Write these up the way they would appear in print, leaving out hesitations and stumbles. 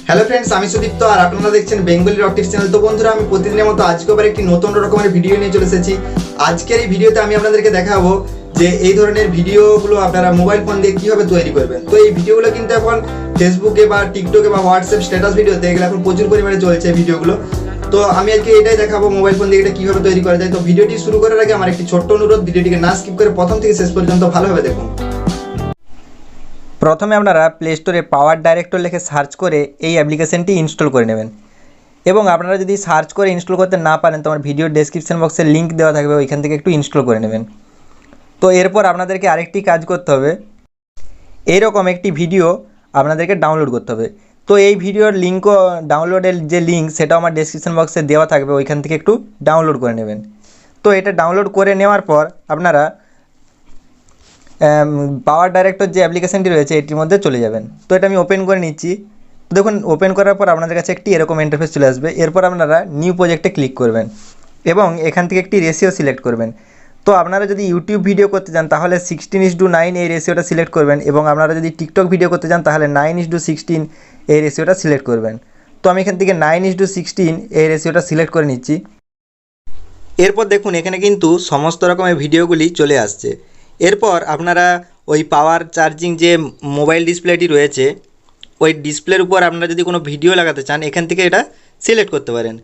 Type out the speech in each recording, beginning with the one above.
Hello friends, আমি সুদীপ্ত আর আপনারা দেখছেন বেঙ্গলি রক টিপস চ্যানেল। তো বন্ধুরা, আমি প্রতিদিনের মতো আজকে আবার একটি নতুন রকমের ভিডিও নিয়ে চলে এসেছি। আজকের এই ভিডিওতে আমি আপনাদেরকে দেখাবো যে এই ধরনের ভিডিওগুলো আপনারা মোবাইল ফোন দিয়ে কীভাবে তৈরি করবেন। তো এই ভিডিওগুলো কিন্তু এখন ফেসবুকে বা টিকটকে বা হোয়াটসঅ্যাপ স্ট্যাটাস ভিডিওতে এগুলো এখন প্রচুর পরিমাণে চলছে ভিডিওগুলো। তো আমি আজকে এটাই দেখাবো মোবাইল ফোন দিয়ে এটা কীভাবে তৈরি করা যায়। তো ভিডিওটি শুরু করার আগে আমার একটি ছোট্ট অনুরোধ, ভিডিওটিকে না স্কিপ করে প্রথম থেকে শেষ পর্যন্ত ভালোভাবে দেখুন। প্রথমে আপনারা প্লে স্টোরে পাওয়ার ডাইরেক্টর লিখে সার্চ করে এই অ্যাপ্লিকেশনটি ইনস্টল করে নেবেন। এবং আপনারা যদি সার্চ করে ইনস্টল করতে না পারেন তো আমার ভিডিওর ডেসক্রিপশন বক্সে লিঙ্ক দেওয়া থাকবে, ওইখান থেকে একটু ইনস্টল করে নেবেন। তো এরপর আপনাদেরকে আরেকটি কাজ করতে হবে, এইরকম একটি ভিডিও আপনাদেরকে ডাউনলোড করতে হবে। তো এই ভিডিওর লিঙ্কও, ডাউনলোডের যে লিঙ্ক সেটাও আমার ডেসক্রিপশন বক্সে দেওয়া থাকবে, ওইখান থেকে একটু ডাউনলোড করে নেবেন। তো এটা ডাউনলোড করে নেওয়ার পর আপনারা পাওয়ার ডাইরেক্টর যে অ্যাপ্লিকেশনটি রয়েছে এটির মধ্যে চলে যাবেন। তো এটা আমি ওপেন করে নিচ্ছি। দেখুন, ওপেন করার পর আপনাদের কাছে একটি এরকম ইন্টারফেস চলে আসবে। এরপর আপনারা নিউ প্রজেক্টে ক্লিক করবেন এবং এখান থেকে একটি রেশিও সিলেক্ট করবেন। তো আপনারা যদি ইউটিউব ভিডিও করতে চান তাহলে 16:9 এই রেশিওটা সিলেক্ট করবেন, এবং আপনারা যদি টিকটক ভিডিও করতে চান তাহলে 9:16 এই রেশিওটা সিলেক্ট করবেন। তো আমি এখান থেকে 9:16 এই রেশিওটা সিলেক্ট করে নিচ্ছি। এরপর দেখুন, এখানে কিন্তু সমস্ত রকমের ভিডিওগুলি চলে আসছে। এরপর আপনারা ওই পাওয়ার চার্জিং যে মোবাইল ডিসপ্লেটি রয়েছে ওই ডিসপ্লের উপর আপনারা যদি কোনো ভিডিও লাগাতে চান এখান থেকে এটা সিলেক্ট করতে পারেন।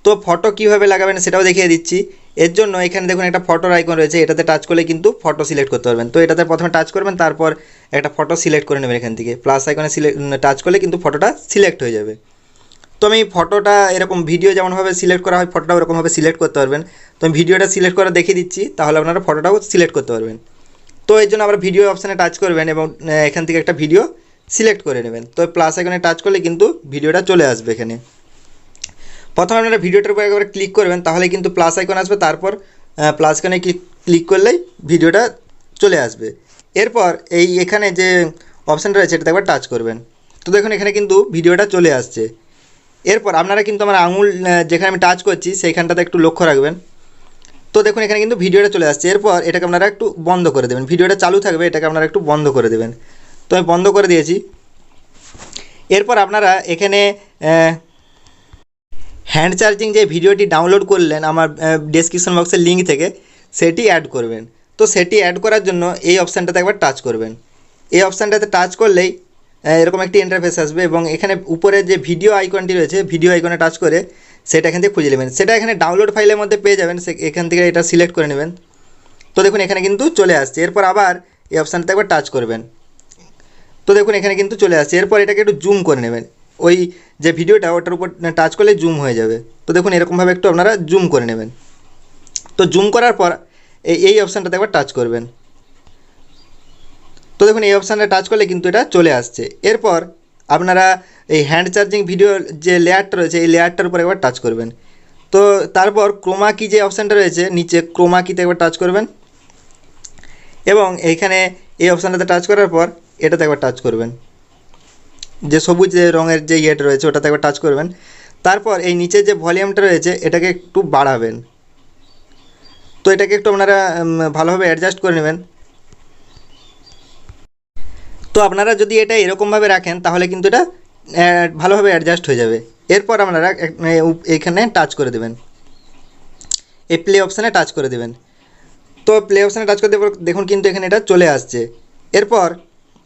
তো ফটো কীভাবে লাগাবেন সেটাও দেখিয়ে দিচ্ছি। এর জন্য এখানে দেখুন একটা ফটোর আইকন রয়েছে, এটাতে টাচ করলে কিন্তু ফটো সিলেক্ট করতে পারবেন। তো এটাতে প্রথমে টাচ করবেন, তারপর একটা ফটো সিলেক্ট করে নেবেন। এখান থেকে প্লাস আইকনে টাচ করলে কিন্তু ফটোটা সিলেক্ট হয়ে যাবে। তো আমি ফটোটা এরকম ভিডিও যেমনভাবে সিলেক্ট করা হয় ফটোটা ওরকমভাবে সিলেক্ট করতে পারবেন। তো আমি ভিডিওটা সিলেক্ট করে দেখিয়ে দিচ্ছি, তাহলে আপনারা ফটোটাও সিলেক্ট করতে পারবেন। তো এর জন্য আবার ভিডিও অপশানে টাচ করবেন এবং এখান থেকে একটা ভিডিও সিলেক্ট করে নেবেন। তো প্লাস আইকনে টাচ করলে কিন্তু ভিডিওটা চলে আসবে। এখানে প্রথমে আপনারা ভিডিওটার উপর একবার ক্লিক করবেন, তাহলে কিন্তু প্লাস আইকন আসবে, তারপর প্লাস আইকনে ক্লিক করলেই ভিডিওটা চলে আসবে। এরপর এখানে যে অপশানটা রয়েছে এটাতে একবার টাচ করবেন। তো দেখুন এখানে কিন্তু ভিডিওটা চলে আসছে। এরপর আপনারা কিন্তু আমার আঙুল যেখানে আমি টাচ করছি সেইখানটাতে একটু লক্ষ্য রাখবেন। তো দেখুন এখানে কিন্তু ভিডিওটা চলে আসছে। এরপর এটাকে আপনারা একটু বন্ধ করে দেবেন, ভিডিওটা চালু থাকবে, এটাকে আপনারা একটু বন্ধ করে দেবেন। তো আমি বন্ধ করে দিয়েছি। এরপর আপনারা এখানে হ্যান্ড চার্জিং যে ভিডিওটি ডাউনলোড করলেন আমার ডেসক্রিপশন বক্সের লিঙ্ক থেকে, সেটি অ্যাড করবেন। তো সেটি অ্যাড করার জন্য এই অপশানটাতে একবার টাচ করবেন। এই অপশানটাতে টাচ করলেই এরকম একটি ইন্টারফেস আসবে, এবং এখানে উপরে যে ভিডিও আইকনটি রয়েছে ভিডিও আইকনে টাচ করে সেটা এখান থেকে খুঁজে নেবেন। সেটা এখানে ডাউনলোড ফাইলের মধ্যে পেয়ে যাবেন, এখান থেকে এটা সিলেক্ট করে নেবেন। তো দেখুন এখানে কিন্তু চলে আসছে। এরপর আবার এই অপশানটাতে একবার টাচ করবেন। তো দেখুন এখানে কিন্তু চলে আসছে। এরপর এটাকে একটু জুম করে নেবেন, ওই যে ভিডিওটা ওটার উপর টাচ করলে জুম হয়ে যাবে। তো দেখুন এরকমভাবে একটু আপনারা জুম করে নেবেন। তো জুম করার পর এই অপশানটাতে একবার টাচ করবেন। তো দেখুন এই অপশানটা টাচ করলে কিন্তু এটা চলে আসছে। এরপর আপনারা এই হ্যান্ড চার্জিং ভিডিও যে লেয়ারটা রয়েছে এই লেয়ারটার উপর একবার টাচ করবেন। তো তারপর ক্রোমা কি যে অপশানটা রয়েছে নিচে ক্রোমা কিতে একবার টাচ করবেন, এবং এইখানে এই অপশানটাতে টাচ করার পর এটাতে একবার টাচ করবেন, যে সবুজ রঙের যে ইয়েটা রয়েছে ওটাতে একবার টাচ করবেন। তারপর এই নিচে যে ভলিউমটা রয়েছে এটাকে একটু বাড়াবেন। তো এটাকে একটু আপনারা ভালোভাবে অ্যাডজাস্ট করে নেবেন। তো আপনারা যদি এটা এরকমভাবে রাখেন তাহলে কিন্তু এটা ভালোভাবে অ্যাডজাস্ট হয়ে যাবে। এরপর আপনারা এখানে টাচ করে দেবেন, এই প্লে অপশানে টাচ করে দেবেন। তো প্লে অপশানে টাচ করে দেওয়ার পর দেখুন কিন্তু এখানে এটা চলে আসছে। এরপর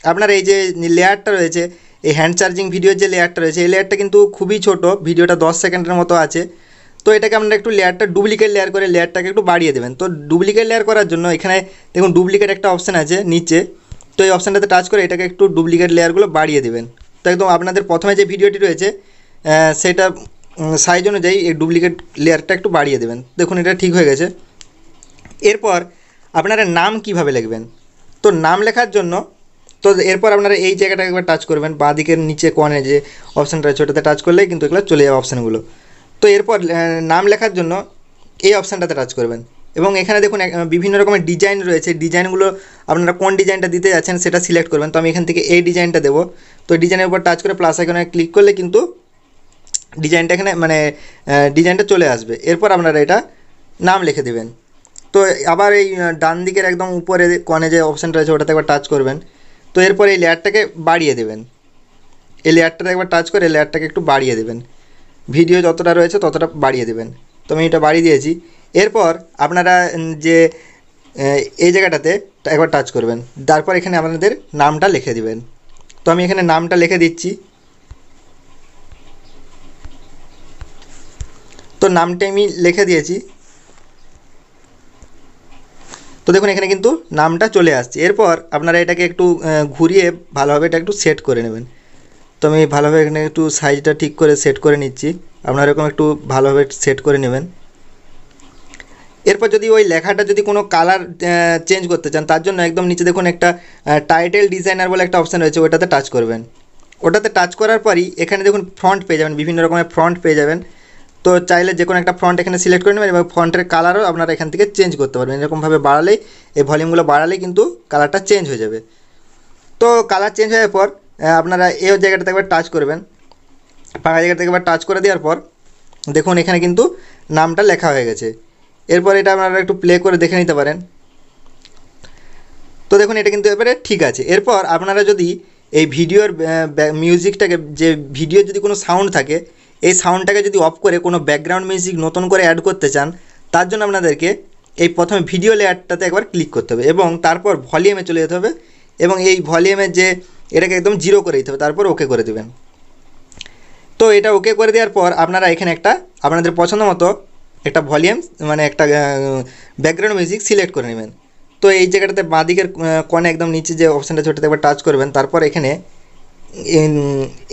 আপনার এই যে লেয়ারটা রয়েছে এই হ্যান্ড চার্জিং ভিডিওর যে লেয়ারটা রয়েছে এই লেয়ারটা কিন্তু খুবই ছোট, ভিডিওটা 10 সেকেন্ডের মতো আছে। তো এটাকে আপনারা একটু লেয়ারটা ডুপ্লিকেট লেয়ার করে লেয়ারটাকে একটু বাড়িয়ে দেবেন। তো ডুপ্লিকেট লেয়ার করার জন্য এখানে দেখুন ডুপ্লিকেট একটা অপশান আছে নিচে, তো এই অপশানটাতে টাচ করে এটাকে একটু ডুপ্লিকেট লেয়ারগুলো বাড়িয়ে দেবেন। তো একদম আপনাদের প্রথমে যে ভিডিওটি রয়েছে সেটা সাইজ অনুযায়ী এই ডুপ্লিকেট লেয়ারটা একটু বাড়িয়ে দেবেন। দেখুন এটা ঠিক হয়ে গেছে। এরপর আপনারা নাম কিভাবে লিখবেন, তো নাম লেখার জন্য তো এরপর আপনারা এই জায়গাটাকে একবার টাচ করবেন, বাঁ দিকের নিচে কোণে যে অপশানটা রয়েছে ওটাতে টাচ করলেই কিন্তু এগুলো চলে যাবে অপশানগুলো। তো এরপর নাম লেখার জন্য এই অপশানটাতে টাচ করবেন, এবং এখানে দেখুন বিভিন্ন রকমের ডিজাইন রয়েছে, ডিজাইনগুলো আপনারা কোন ডিজাইনটা দিতে যাচ্ছেন সেটা সিলেক্ট করবেন। তো আমি এখান থেকে এই ডিজাইনটা দেবো। তো ডিজাইনের উপর টাচ করে প্লাস আইকনে ক্লিক করলে কিন্তু ডিজাইনটা এখানে ডিজাইনটা চলে আসবে। এরপর আপনারা এটা নাম লিখে দেবেন। তো আবার এই ডান দিকের একদম উপরে কোণে যে অপশানটা রয়েছে ওটাতে একবার টাচ করবেন। তো এরপর এই লেয়ারটাকে বাড়িয়ে দেবেন, এই লেয়ারটাতে একবার টাচ করে লেয়ারটাকে একটু বাড়িয়ে দেবেন, ভিডিও যতটা রয়েছে ততটা বাড়িয়ে দেবেন। তো আমি এটা বাড়িয়ে দিয়েছি। এরপর আপনারা যে এই জায়গাটাতে একবার টাচ করবেন, তারপর এখানে আপনাদের নামটা লিখে দিবেন। তো আমি এখানে নামটা লিখে দিচ্ছি। তো নামটা আমি লিখে দিয়েছি। তো দেখুন এখানে কিন্তু নামটা চলে আসছে। এরপর আপনারা এটাকে একটু ঘুরিয়ে ভালোভাবে এটা একটু সেট করে নেবেন। তো আমি ভালোভাবে এখানে একটু সাইজটা ঠিক করে সেট করে নিচ্ছি, আপনারা এরকম একটু ভালোভাবে সেট করে নেবেন। এরপর যদি ওই লেখাটা যদি কোনো কালার চেঞ্জ করতে চান, তার জন্য একদম নিচে দেখুন একটা টাইটেল ডিজাইনার বলে একটা অপশান রয়েছে, ওটাতে টাচ করবেন। ওটাতে টাচ করার পরই এখানে দেখুন ফ্রন্ট পেয়ে যাবেন, বিভিন্ন রকমের ফ্রন্ট পেয়ে যাবেন। তো চাইলে যে কোনো একটা ফ্রন্ট এখানে সিলেক্ট করে নেবেন এবং ফ্রন্টের কালারও আপনারা এখান থেকে চেঞ্জ করতে পারবেন। এরকমভাবে বাড়ালেই, এই ভলিউমগুলো বাড়ালেই কিন্তু কালারটা চেঞ্জ হয়ে যাবে। তো কালার চেঞ্জ হওয়ার পর আপনারা এই জায়গাটাতে একবার টাচ করবেন, ফাঁকা জায়গাটাতে একবার টাচ করে দেওয়ার পর দেখুন এখানে কিন্তু নামটা লেখা হয়ে গেছে। এরপর এটা আপনারা একটু প্লে করে দেখে নিতে পারেন। তো দেখুন এটা কিন্তু এবারে ঠিক আছে। এরপর আপনারা যদি এই ভিডিওর মিউজিকটাকে, যে ভিডিওর যদি কোনো সাউন্ড থাকে, এই সাউন্ডটাকে যদি অফ করে কোনো ব্যাকগ্রাউন্ড মিউজিক নতুন করে অ্যাড করতে চান, তার জন্য আপনাদেরকে এই প্রথমে ভিডিও লেয়ারটাতে একবার ক্লিক করতে হবে এবং তারপর ভলিউমে চলে যেতে হবে এবং এই ভলিউমের যে এটাকে একদম 0 করে দিতে হবে, তারপর ওকে করে দেবেন। তো এটা ওকে করে দেওয়ার পর আপনারা এখানে একটা আপনাদের পছন্দ মতো একটা ভলিউম মানে একটা ব্যাকগ্রাউন্ড মিউজিক সিলেক্ট করে নেবেন। তো এই জায়গাটাতে বাঁদিকের কোণে একদম নিচে যে অপশানটা ছোটোতে একবার টাচ করবেন, তারপর এখানে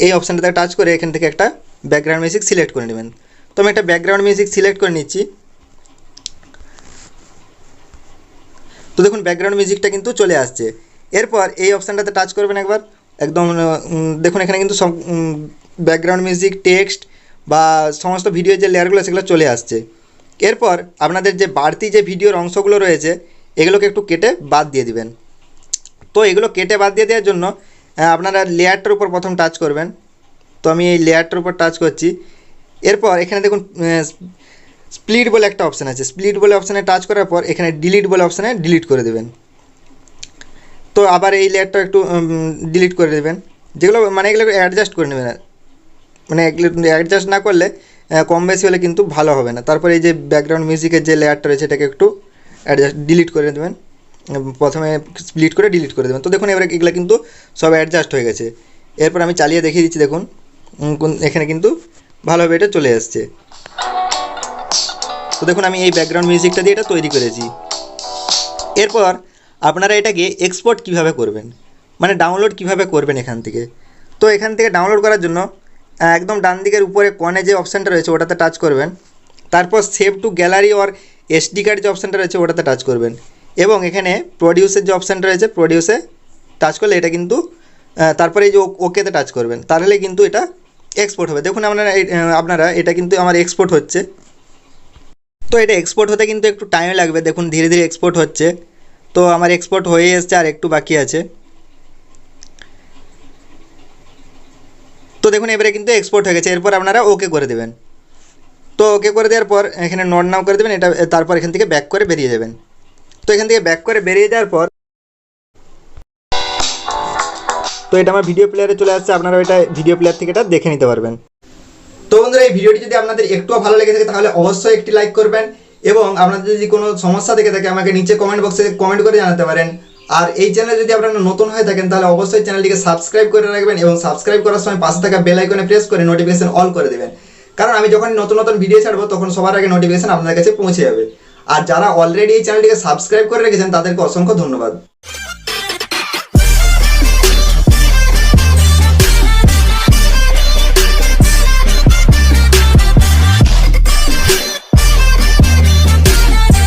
এই অপশানটাতে টাচ করে এখান থেকে একটা ব্যাকগ্রাউন্ড মিউজিক সিলেক্ট করে নেবেন। তো আমি একটা ব্যাকগ্রাউন্ড মিউজিক সিলেক্ট করে নিচ্ছি। তো দেখুন ব্যাকগ্রাউন্ড মিউজিকটা কিন্তু চলে আসছে। এরপর এই অপশানটাতে টাচ করবেন একবার, একদম দেখুন এখানে কিন্তু সব ব্যাকগ্রাউন্ড মিউজিক, টেক্সট বা সমস্ত ভিডিওর যে লেয়ারগুলো সেগুলো চলে আসছে। এরপর আপনাদের যে বাড়তি যে ভিডিওর অংশগুলো রয়েছে এগুলোকে একটু কেটে বাদ দিয়ে দিবেন। তো এগুলো কেটে বাদ দিয়ে দেওয়ার জন্য আপনারা লেয়ারটার উপর প্রথম টাচ করবেন। তো আমি এই লেয়ারটার উপর টাচ করছি। এরপর এখানে দেখুন স্প্লিট বলে একটা অপশান আছে, স্প্লিট বলে অপশানে টাচ করার পর এখানে ডিলিট বলে অপশানে ডিলিট করে দেবেন। তো আবার এই লেয়ারটা একটু ডিলিট করে দেবেন, যেগুলো মানে এগুলো অ্যাডজাস্ট করে নেবেন, মানে এগুলো অ্যাডজাস্ট না করলে কম বেশি হলে কিন্তু ভালো হবে না। তারপরে এই যে ব্যাকগ্রাউন্ড মিউজিকের যে লেয়ারটা রয়েছে এটাকে একটু ডিলিট করে দেবেন, প্রথমে স্প্লিট করে ডিলিট করে দেবেন। তো দেখুন এবারে এগুলো কিন্তু সব অ্যাডজাস্ট হয়ে গেছে। এরপর আমি চালিয়ে দেখিয়ে দিচ্ছি, দেখুন এখানে কিন্তু ভালোভাবে এটা চলে আসছে। তো দেখুন আমি এই ব্যাকগ্রাউন্ড মিউজিকটা দিয়ে এটা তৈরি করেছি। এরপর আপনারা এটাকে এক্সপোর্ট কিভাবে করবেন, মানে ডাউনলোড কিভাবে করবেন এখান থেকে। তো এখান থেকে ডাউনলোড করার জন্য একদম ডান দিকের উপরে কোণে যে অপশানটা রয়েছে ওটাতে টাচ করবেন, তারপর save two gallery or SD card যে অপশানটা রয়েছে ওটাতে টাচ করবেন এবং এখানে প্রডিউসের যে অপশানটা রয়েছে প্রডিউসে টাচ করলে এটা কিন্তু তারপরে এই যে ওকেতে টাচ করবেন, তাহলে কিন্তু এটা এক্সপোর্ট হবে। দেখুন আপনারা এটা কিন্তু আমার এক্সপোর্ট হচ্ছে। তো এটা এক্সপোর্ট হতে কিন্তু একটু টাইম লাগবে, দেখুন ধীরে ধীরে এক্সপোর্ট হচ্ছে। তো আমার এক্সপোর্ট হয়ে এসছে আর একটু বাকি আছে। তো দেখুন এবারে কিন্তু এক্সপোর্ট হয়ে গেছে। এরপর আপনারা ওকে করে দেবেন। তো ওকে করে দেওয়ার পর এখানে নট নাও করে দেবেন এটা, তারপর এখান থেকে ব্যাক করে বেরিয়ে যাবেন। তো এখান থেকে ব্যাক করে বেরিয়ে যাওয়ার পর তো এটা আমার ভিডিও প্লেয়ারে চলে আসছে, আপনারা এটা ভিডিও প্লেয়ার থেকে এটা দেখে নিতে পারবেন। তো বন্ধুরা এই ভিডিওটি যদি আপনাদের একটুও ভালো লেগে থাকে তাহলে অবশ্যই একটি লাইক করবেন এবং আপনাদের যদি কোনো সমস্যা থেকে থাকে আমাকে নিচে কমেন্ট বক্সে কমেন্ট করে জানাতে পারেন। আর এই চ্যানেলে যদি আপনারা নতুন হয়ে থাকেন তাহলে অবশ্যই চ্যানেলটিকে সাবস্ক্রাইব করে রাখবেন এবং সাবস্ক্রাইব করার সময় পাশে থাকা বেল আইকনে প্রেস করে নোটিফিকেশন অল করে দেবেন, কারণ আমি যখন নতুন নতুন ভিডিও ছাড়বো তখন সবার আগে নোটিফিকেশন আপনাদের কাছে পৌঁছে যাবে। আর যারা অলরেডি এই চ্যানেলটিকে সাবস্ক্রাইব করে রেখেছেন তাদেরকে অসংখ্য ধন্যবাদ।